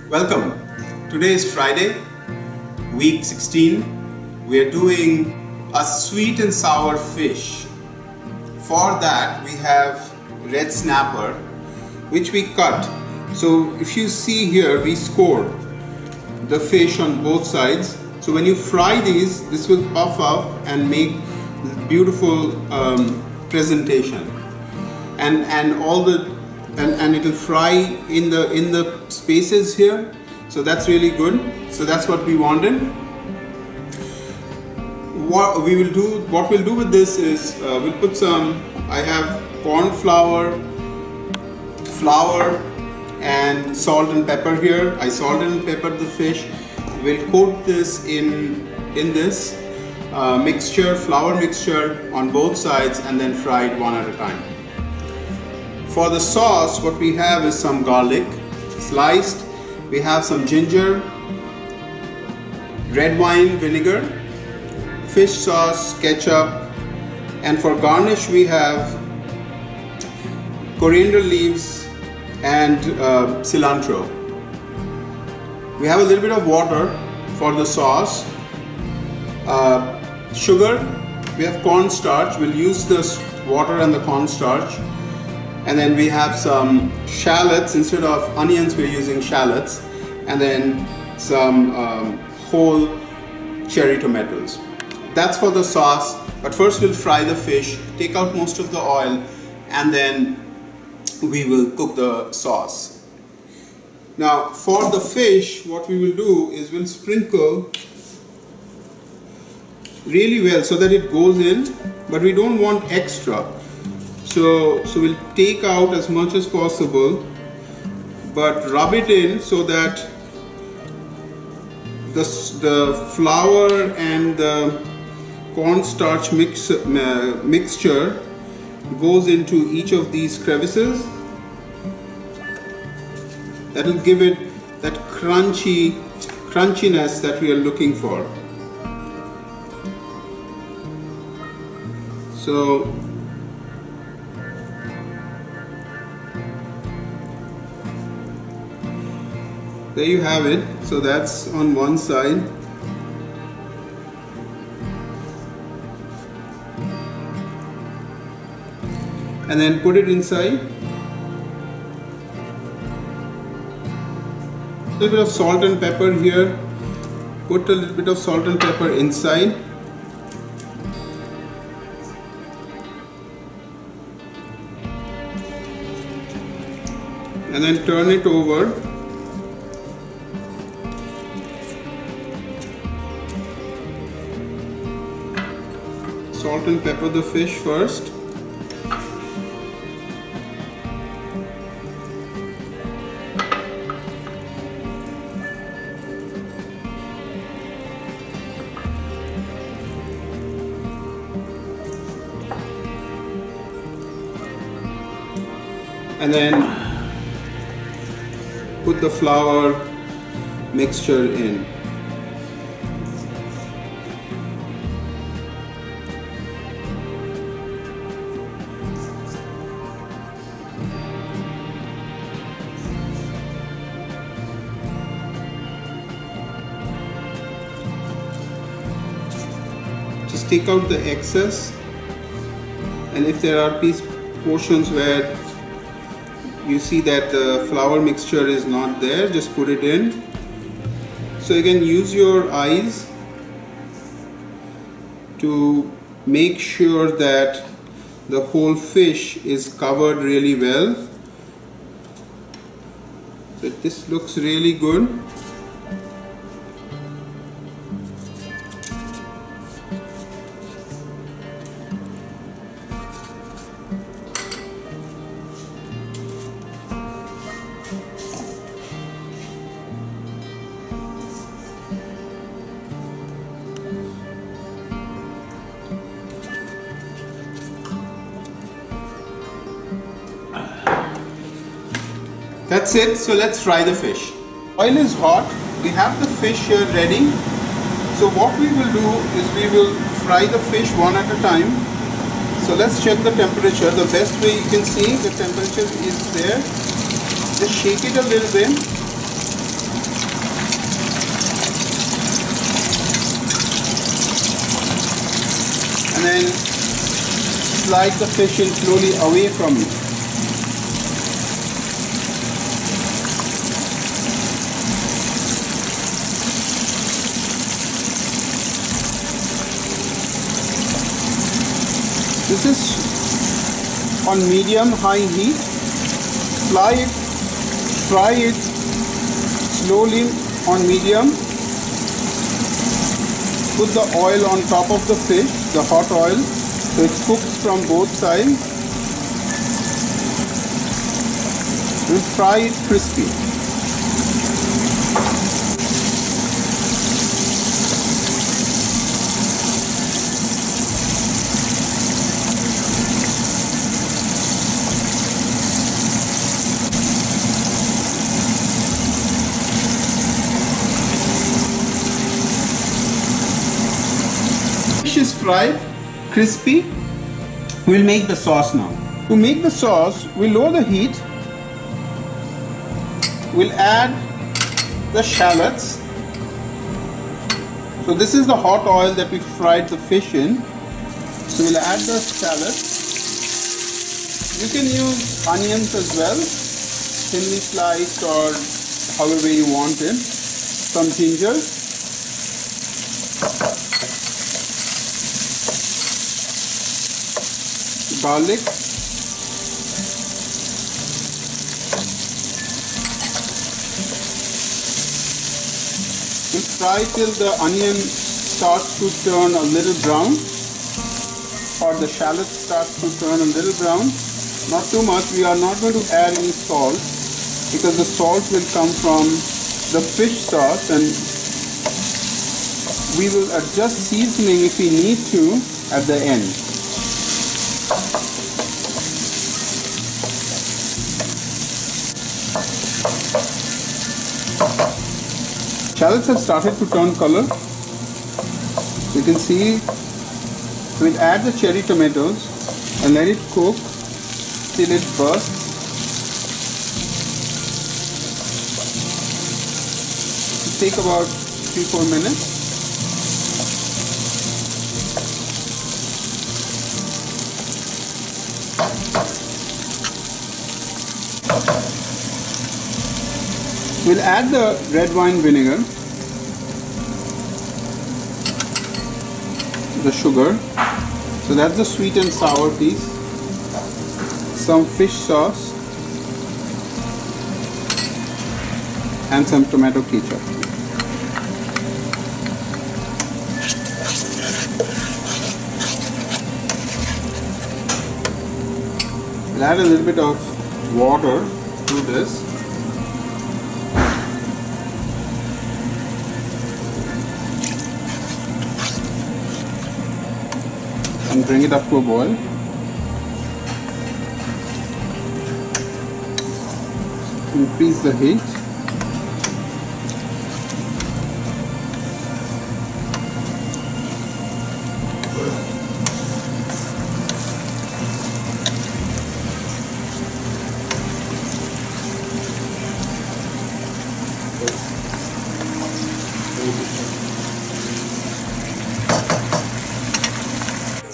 Welcome. Today is Friday, week 16. We are doing a sweet and sour fish. For that we have red snapper, which we cut. So if you see here, we scored the fish on both sides. So when you fry these, this will puff up and make beautiful presentation, and it will fry in the spaces here. So that's really good. So that's what we wanted. What we'll do with this is we'll put some. I have corn flour, and salt and pepper here. I salted and peppered the fish. We'll coat this in this mixture, flour mixture on both sides, and then fry it one at a time. For the sauce, what we have is some garlic sliced. We have some ginger, red wine vinegar, fish sauce, ketchup, and for garnish we have coriander leaves and cilantro. We have a little bit of water for the sauce, sugar, we have cornstarch. We'll use this water and the cornstarch. And then we have some shallots. Instead of onions, we're using shallots, and then some whole cherry tomatoes. That's for the sauce. But first we'll fry the fish, take out most of the oil, and then we will cook the sauce. Now for the fish, what we will do is we'll sprinkle really well so that it goes in, but we don't want extra. So we'll take out as much as possible, but rub it in so that the flour and the cornstarch mixture goes into each of these crevices. That will give it that crunchiness that we are looking for. So there you have it. So that's on one side. And then put it inside. A little bit of salt and pepper here. Put a little bit of salt and pepper inside. And then turn it over. Salt and pepper the fish first. And then put the flour mixture in. Just take out the excess, and if there are portions where you see that the flour mixture is not there, just put it in. So you can use your eyes to make sure that the whole fish is covered really well. So this looks really good. That's it. So let's fry the fish. Oil is hot. We have the fish here ready. So what we will do is we will fry the fish one at a time. So let's check the temperature. The best way you can see the temperature is there. Just shake it a little bit. and then slide the fish in slowly away from you. This is on medium-high heat. Fry it slowly on medium. Put the oil on top of the fish, the hot oil, so it cooks from both sides. And fry it crispy. Fish is fried, crispy. We'll make the sauce now. To make the sauce, we'll lower the heat. We'll add the shallots. So this is the hot oil that we fried the fish in. So we'll add the shallots. You can use onions as well, thinly sliced or however you want it. Some ginger. Garlic. We'll fry till the onion starts to turn a little brown, or the shallots starts to turn a little brown. Not too much. We are not going to add any salt because the salt will come from the fish sauce, and we will adjust seasoning if we need to at the end. Shallots have started to turn color. You can see we'll add the cherry tomatoes and let it cook till it bursts. It'll take about 3-4 minutes. We'll add the red wine vinegar, the sugar, so that's the sweet and sour piece, some fish sauce, and some tomato ketchup. We'll add a little bit of water to this. And bring it up to a boil. Increase the heat.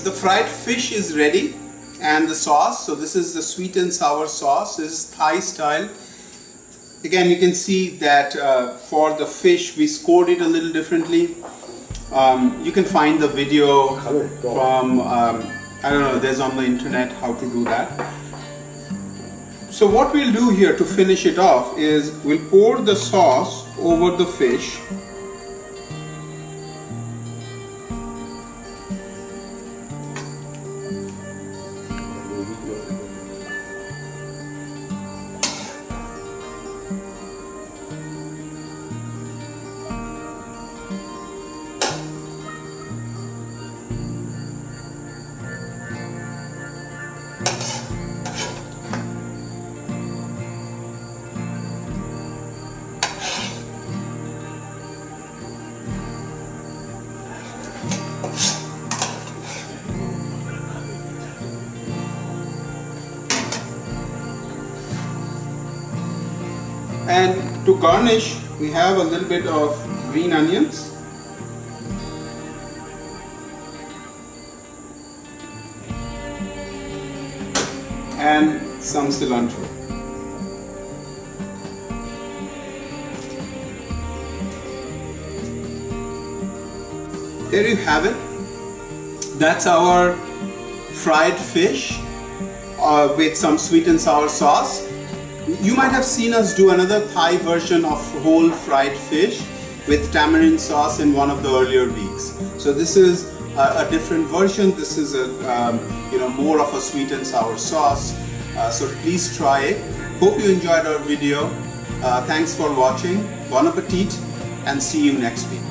The fried fish is ready, and the sauce, so this is the sweet and sour sauce. This is Thai style. Again, you can see that for the fish we scored it a little differently. You can find the video from I don't know, there's on the internet how to do that. So what we'll do here to finish it off is we'll pour the sauce over the fish. And to garnish, we have a little bit of green onions. some cilantro. There you have it. That's our fried fish with some sweet and sour sauce. You might have seen us do another Thai version of whole fried fish with tamarind sauce in one of the earlier weeks. So this is a different version. This is a more of a sweet and sour sauce. So please try it. Hope you enjoyed our video. Thanks for watching. Bon appetit and see you next week.